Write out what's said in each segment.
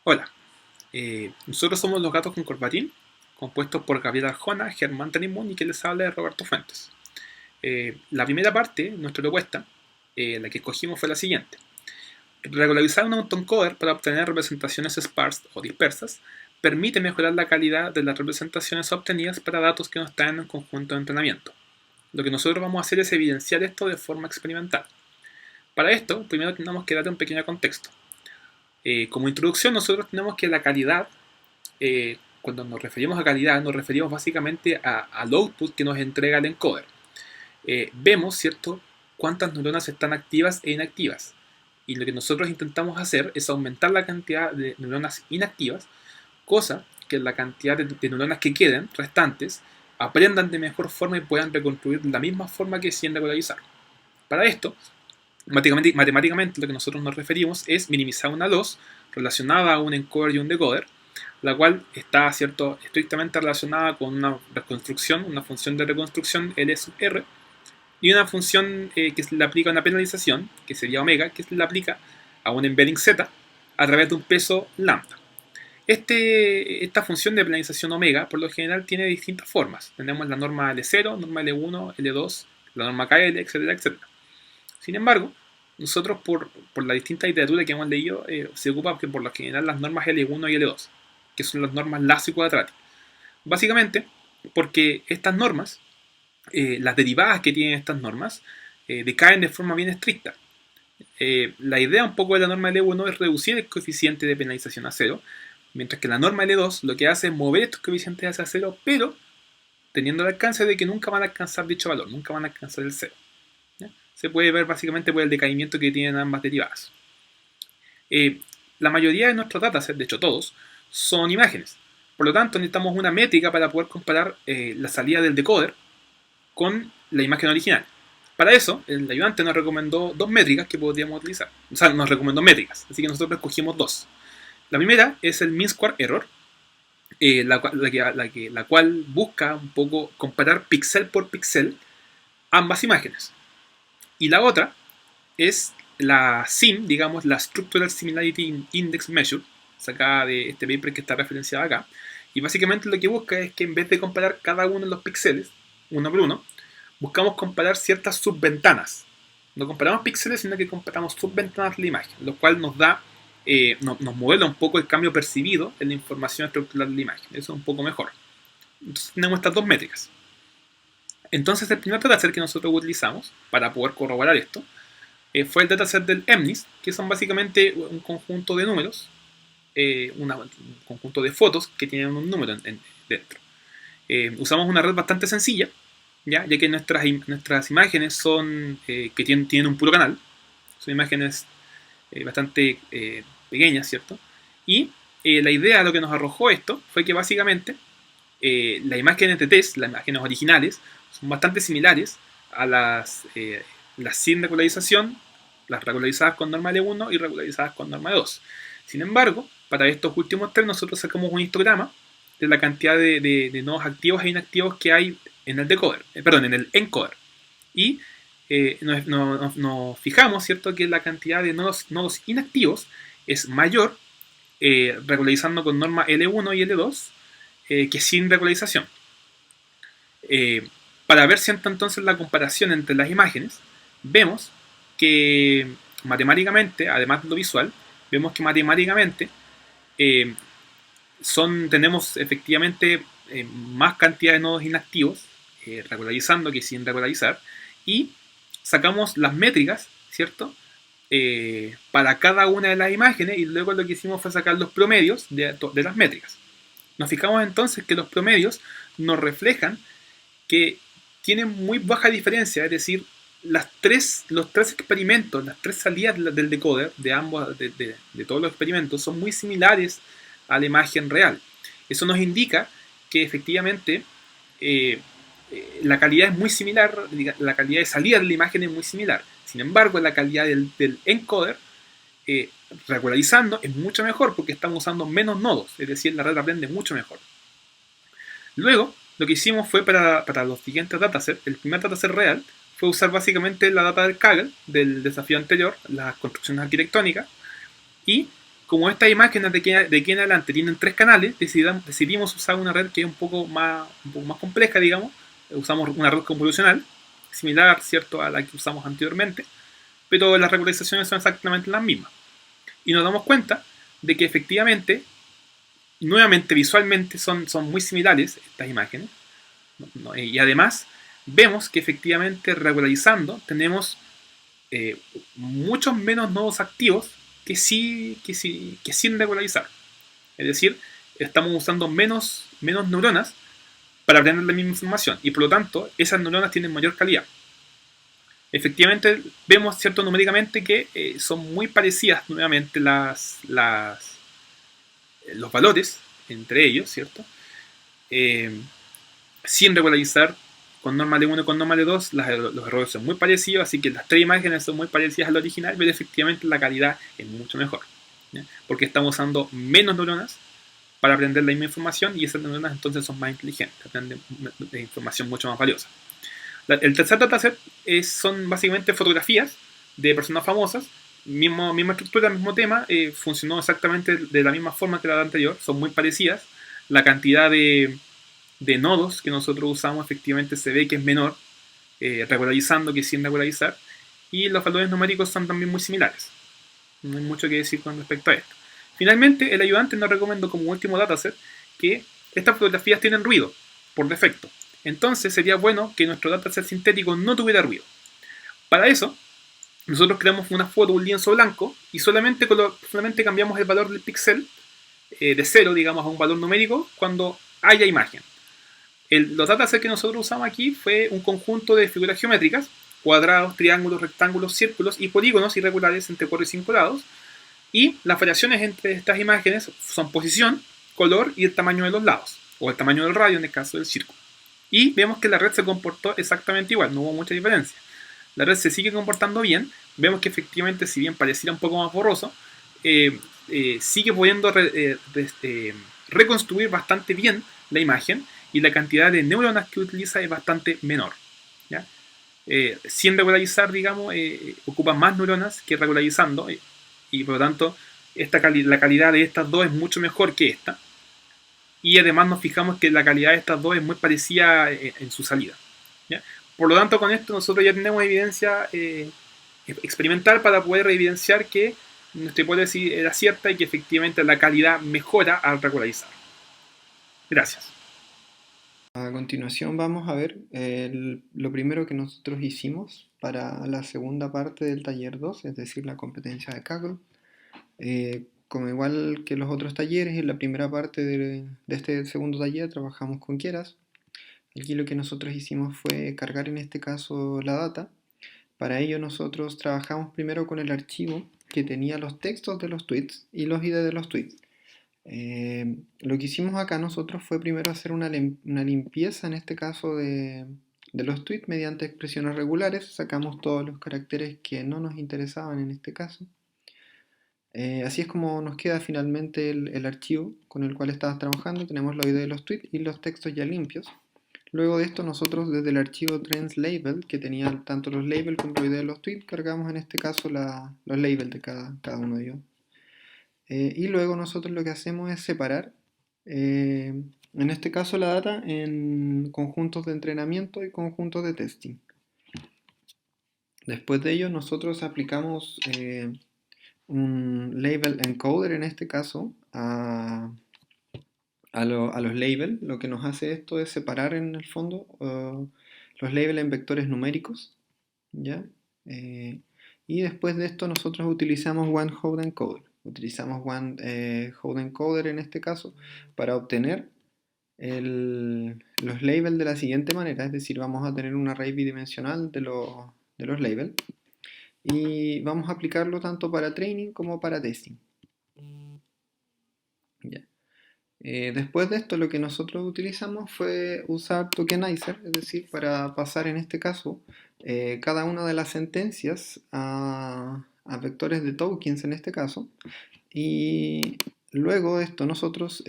Hola, nosotros somos los Gatos con Corbatín, compuestos por Gabriel Arjona, Germán Tenimón y quien les habla es Roberto Fuentes. La primera parte, nuestra propuesta, la que escogimos fue la siguiente. Regularizar un autoencoder para obtener representaciones sparse o dispersas permite mejorar la calidad de las representaciones obtenidas para datos que no están en un conjunto de entrenamiento. Lo que nosotros vamos a hacer es evidenciar esto de forma experimental. Para esto, primero tenemos que darte un pequeño contexto. Como introducción, nosotros tenemos que la calidad, cuando nos referimos a calidad, nos referimos básicamente al output que nos entrega el encoder. Vemos, ¿cierto?, cuántas neuronas están activas e inactivas. Y lo que nosotros intentamos hacer es aumentar la cantidad de neuronas inactivas, cosa que la cantidad de neuronas que queden, restantes, aprendan de mejor forma y puedan reconstruir de la misma forma que sin regularizar. Para esto, matemáticamente lo que nosotros nos referimos es minimizar una loss relacionada a un encoder y un decoder, la cual está, ¿cierto?, estrictamente relacionada con una reconstrucción, una función de reconstrucción L sub R, y una función que se le aplica a una penalización, que sería omega, que se le aplica a un embedding z a través de un peso lambda. Esta función de penalización omega, por lo general, tiene distintas formas. Tenemos la norma L0, norma L1, L2, la norma KL, etcétera, etcétera. Sin embargo, nosotros por la distinta literatura que hemos leído, se ocupa que por lo general las normas L1 y L2, que son las normas Lasso-Quadrati. Básicamente, porque estas normas, las derivadas que tienen estas normas, decaen de forma bien estricta. La idea un poco de la norma L1 es reducir el coeficiente de penalización a cero, mientras que la norma L2 lo que hace es mover estos coeficientes hacia cero, pero teniendo el alcance de que nunca van a alcanzar dicho valor, nunca van a alcanzar el cero. Se puede ver básicamente por el decaimiento que tienen ambas derivadas. La mayoría de nuestros datasets, de hecho todos, son imágenes. Por lo tanto, necesitamos una métrica para poder comparar la salida del decoder con la imagen original. Para eso, el ayudante nos recomendó dos métricas que podríamos utilizar. O sea, nos recomendó métricas, así que nosotros escogimos dos. La primera es el mean square error, la cual busca un poco comparar píxel por píxel ambas imágenes. Y la otra es la SIM, digamos, la Structural Similarity Index Measure, sacada de este paper que está referenciado acá. Y básicamente lo que busca es que en vez de comparar cada uno de los píxeles, uno por uno, buscamos comparar ciertas subventanas. No comparamos píxeles, sino que comparamos subventanas de la imagen, lo cual nos da, nos modela un poco el cambio percibido en la información estructural de la imagen. Eso es un poco mejor. Entonces tenemos estas dos métricas. Entonces el primer dataset que nosotros utilizamos para poder corroborar esto fue el dataset del MNIST, que son básicamente un conjunto de números, un conjunto de fotos que tienen un número dentro. Usamos una red bastante sencilla, ya que nuestras imágenes son que tienen un puro canal, son imágenes bastante pequeñas, ¿cierto? Y la idea de lo que nos arrojó esto fue que básicamente las imágenes de test, las imágenes originales, son bastante similares a las sin regularización, las regularizadas con norma L1 y regularizadas con norma L2. Sin embargo, para estos últimos tres nosotros sacamos un histograma de la cantidad de nodos activos e inactivos que hay en el decoder, en el encoder. Y nos fijamos, ¿cierto?, que la cantidad de nodos inactivos es mayor regularizando con norma L1 y L2 que sin regularización. Para ver si entonces la comparación entre las imágenes, vemos que matemáticamente, además de lo visual, vemos que matemáticamente tenemos efectivamente más cantidad de nodos inactivos regularizando que sin regularizar, y sacamos las métricas, ¿cierto?, para cada una de las imágenes, y luego lo que hicimos fue sacar los promedios de las métricas. Nos fijamos entonces que los promedios nos reflejan que tienen muy baja diferencia, es decir, los tres experimentos, las tres salidas del decoder de ambos, de todos los experimentos, son muy similares a la imagen real. Eso nos indica que efectivamente la calidad es muy similar, la calidad de salida de la imagen es muy similar. Sin embargo, la calidad del encoder regularizando es mucho mejor porque estamos usando menos nodos, es decir, la red aprende mucho mejor. Luego, lo que hicimos fue para los siguientes datasets, el primer dataset real fue usar básicamente la data del Kaggle, del desafío anterior, las construcciones arquitectónicas, y como estas imágenes de aquí en adelante tienen 3 canales, decidimos usar una red que es un poco más compleja, digamos. Usamos una red convolucional, similar, ¿cierto?, a la que usamos anteriormente, pero las regularizaciones son exactamente las mismas. Y nos damos cuenta de que efectivamente, nuevamente visualmente, son muy similares estas imágenes. Y además, vemos que efectivamente regularizando tenemos muchos menos nodos activos que sin regularizar. Es decir, estamos usando menos neuronas para aprender la misma información y por lo tanto esas neuronas tienen mayor calidad. Efectivamente vemos, cierto, numéricamente que son muy parecidas nuevamente los valores entre ellos, ¿cierto? Sin regularizar con norma de 1 y con norma de 2, los errores son muy parecidos, así que las 3 imágenes son muy parecidas al original, pero efectivamente la calidad es mucho mejor, ¿ya? Porque estamos usando menos neuronas para aprender la misma información y esas neuronas entonces son más inteligentes, aprenden de información mucho más valiosa. El tercer dataset son básicamente fotografías de personas famosas, misma estructura, mismo tema, funcionó exactamente de la misma forma que la anterior, son muy parecidas, la cantidad de nodos que nosotros usamos efectivamente se ve que es menor, regularizando que sin regularizar, y los valores numéricos son también muy similares. No hay mucho que decir con respecto a esto. Finalmente, el ayudante nos recomendó como último dataset que estas fotografías tienen ruido por defecto. Entonces sería bueno que nuestro dataset sintético no tuviera ruido. Para eso, nosotros creamos una foto, un lienzo blanco, y solamente cambiamos el valor del píxel de 0, digamos, a un valor numérico cuando haya imagen. Los datasets que nosotros usamos aquí fue un conjunto de figuras geométricas, cuadrados, triángulos, rectángulos, círculos y polígonos irregulares entre 4 y 5 lados. Y las variaciones entre estas imágenes son posición, color y el tamaño de los lados, o el tamaño del radio en el caso del círculo. Y vemos que la red se comportó exactamente igual, no hubo mucha diferencia. La red se sigue comportando bien, vemos que efectivamente, si bien pareciera un poco más borroso, sigue pudiendo reconstruir bastante bien la imagen y la cantidad de neuronas que utiliza es bastante menor, ¿ya? Sin regularizar, digamos, ocupa más neuronas que regularizando, y por lo tanto la calidad de estas dos es mucho mejor que esta, y además nos fijamos que la calidad de estas dos es muy parecida en su salida, ¿ya? Por lo tanto, con esto nosotros ya tenemos evidencia experimental para poder evidenciar que nuestra hipótesis era cierta y que efectivamente la calidad mejora al regularizar. Gracias. A continuación vamos a ver lo primero que nosotros hicimos para la segunda parte del taller 2, es decir, la competencia de Kaggle. Como igual que los otros talleres, en la primera parte de este segundo taller trabajamos con Keras. Aquí lo que nosotros hicimos fue cargar en este caso la data. Para ello nosotros trabajamos primero con el archivo que tenía los textos de los tweets y los ID de los tweets. Lo que hicimos acá nosotros fue primero hacer una limpieza en este caso de los tweets mediante expresiones regulares. Sacamos todos los caracteres que no nos interesaban en este caso. Así es como nos queda finalmente el archivo con el cual estabas trabajando. Tenemos los ID de los tweets y los textos ya limpios. Luego de esto nosotros desde el archivo trends_label, que tenía tanto los labels como los ID de los tweets, cargamos en este caso los labels de cada uno de ellos. Y luego nosotros lo que hacemos es separar, en este caso la data, en conjuntos de entrenamiento y conjuntos de testing. Después de ello nosotros aplicamos un label encoder en este caso a los labels. Lo que nos hace esto es separar en el fondo los labels en vectores numéricos, ¿ya? Y después de esto nosotros utilizamos one-hot encoder. Utilizamos one-hot encoder en este caso para obtener los labels de la siguiente manera, es decir, vamos a tener un array bidimensional de los labels y vamos a aplicarlo tanto para training como para testing. Ya. Después de esto lo que nosotros utilizamos fue usar tokenizer, es decir, para pasar en este caso cada una de las sentencias a vectores de tokens en este caso, y luego de esto nosotros,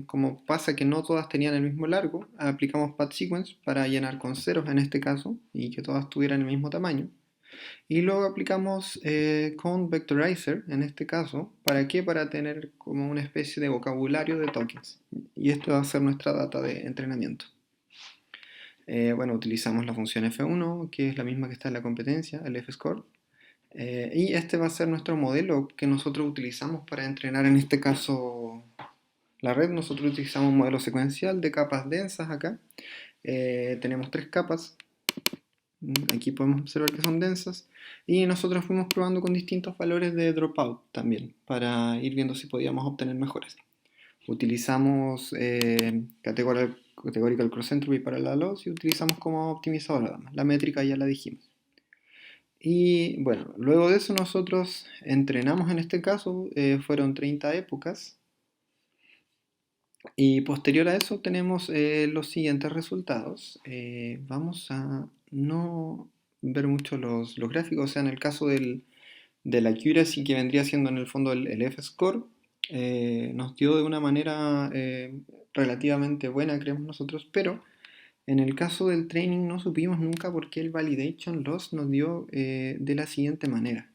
como pasa que no todas tenían el mismo largo, aplicamos path sequence para llenar con ceros en este caso y que todas tuvieran el mismo tamaño. Y luego aplicamos Count Vectorizer, en este caso, ¿para qué? Para tener como una especie de vocabulario de tokens. Y esto va a ser nuestra data de entrenamiento. Bueno, utilizamos la función F1, que es la misma que está en la competencia, el F-score. Y este va a ser nuestro modelo que nosotros utilizamos para entrenar, en este caso, la red. Nosotros utilizamos un modelo secuencial de capas densas acá. Tenemos 3 capas. Aquí podemos observar que son densas. Y nosotros fuimos probando con distintos valores de dropout también, para ir viendo si podíamos obtener mejores. Utilizamos Categorical Cross Entropy para la loss y utilizamos como optimizador además. La métrica ya la dijimos. Y bueno, luego de eso nosotros entrenamos, en este caso, fueron 30 épocas. Y posterior a eso tenemos los siguientes resultados. Vamos a no ver mucho los gráficos, o sea, en el caso del accuracy, que vendría siendo en el fondo el F-score, nos dio de una manera relativamente buena, creemos nosotros, pero en el caso del training no supimos nunca por qué el validation loss nos dio de la siguiente manera.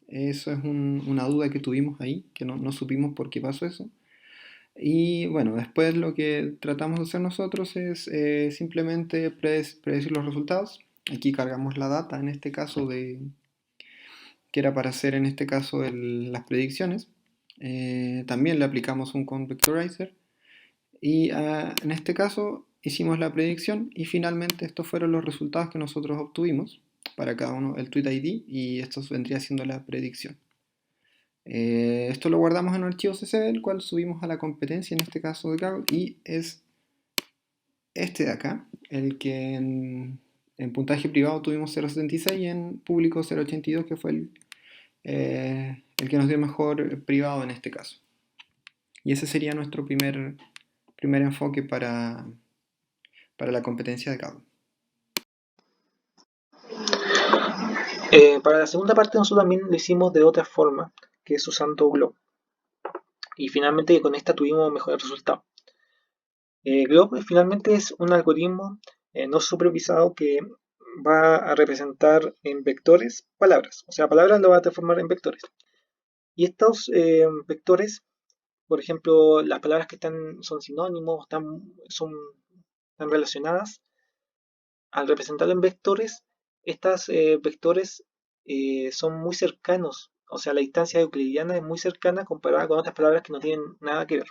Eso es una duda que tuvimos ahí, que no supimos por qué pasó eso. Y bueno, después lo que tratamos de hacer nosotros es simplemente predecir los resultados. Aquí cargamos la data, en este caso, que era para hacer en este caso las predicciones. También le aplicamos un count vectorizer y en este caso hicimos la predicción y finalmente estos fueron los resultados que nosotros obtuvimos para cada uno, el tweet ID, y esto vendría siendo la predicción. Esto lo guardamos en un archivo CSV, el cual subimos a la competencia, en este caso de Kaggle, y es este de acá, el que en puntaje privado tuvimos 0.76 y en público 0.82, que fue el que nos dio mejor privado en este caso. Y ese sería nuestro primer enfoque para la competencia de Kaggle. Para la segunda parte nosotros también lo hicimos de otra forma, que es usando Glob. Y finalmente con esta tuvimos mejores resultados. Glob finalmente es un algoritmo no supervisado que va a representar en vectores palabras. O sea, palabras lo va a transformar en vectores. Y estos vectores, por ejemplo, las palabras que son sinónimos, están relacionadas, al representarlo en vectores, estos vectores son muy cercanos, o sea, la distancia euclidiana es muy cercana comparada con otras palabras que no tienen nada que ver.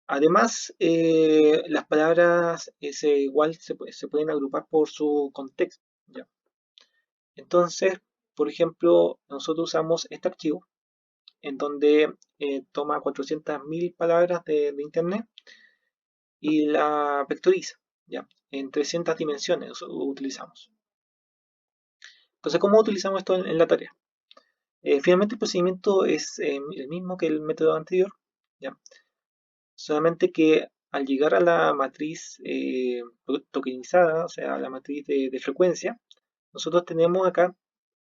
Además, las palabras igual se pueden agrupar por su contexto, ¿ya? Entonces, por ejemplo, nosotros usamos este archivo en donde toma 400.000 palabras de internet y la vectoriza, ¿ya? En 300 dimensiones utilizamos. Entonces, ¿cómo utilizamos esto en la tarea? Finalmente el procedimiento es el mismo que el método anterior, ¿ya? Solamente que al llegar a la matriz tokenizada, o sea, a la matriz de frecuencia, nosotros tenemos acá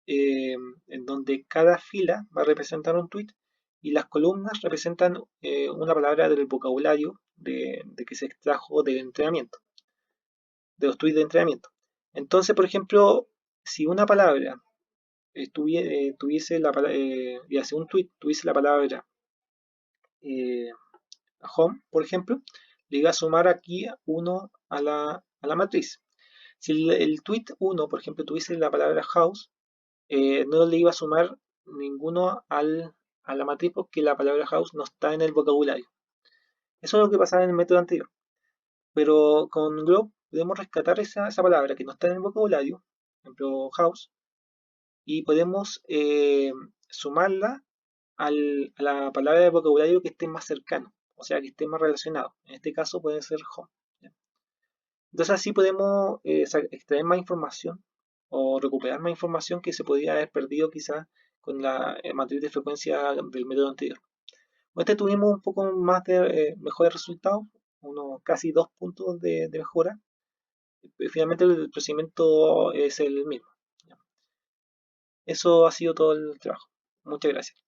en donde cada fila va a representar un tweet y las columnas representan una palabra del vocabulario de que se extrajo del entrenamiento, de los tweets de entrenamiento. Entonces, por ejemplo, si una palabra tuviese la palabra, y hace un tweet tuviese la palabra eh, home, por ejemplo, le iba a sumar aquí 1 a la matriz. Si el tweet 1, por ejemplo, tuviese la palabra house, no le iba a sumar ninguno a la matriz porque la palabra house no está en el vocabulario. Eso es lo que pasaba en el método anterior. Pero con Glob podemos rescatar esa palabra que no está en el vocabulario, por ejemplo house, y podemos sumarla a la palabra de vocabulario que esté más cercano, o sea, que esté más relacionado. En este caso puede ser home, ¿ya? Entonces así podemos extraer más información o recuperar más información que se podría haber perdido quizás con la matriz de frecuencia del método anterior. Con este tuvimos un poco más de mejores resultados, unos casi 2 puntos de mejora. Finalmente el procedimiento es el mismo, ¿ya? Eso ha sido todo el trabajo. Muchas gracias.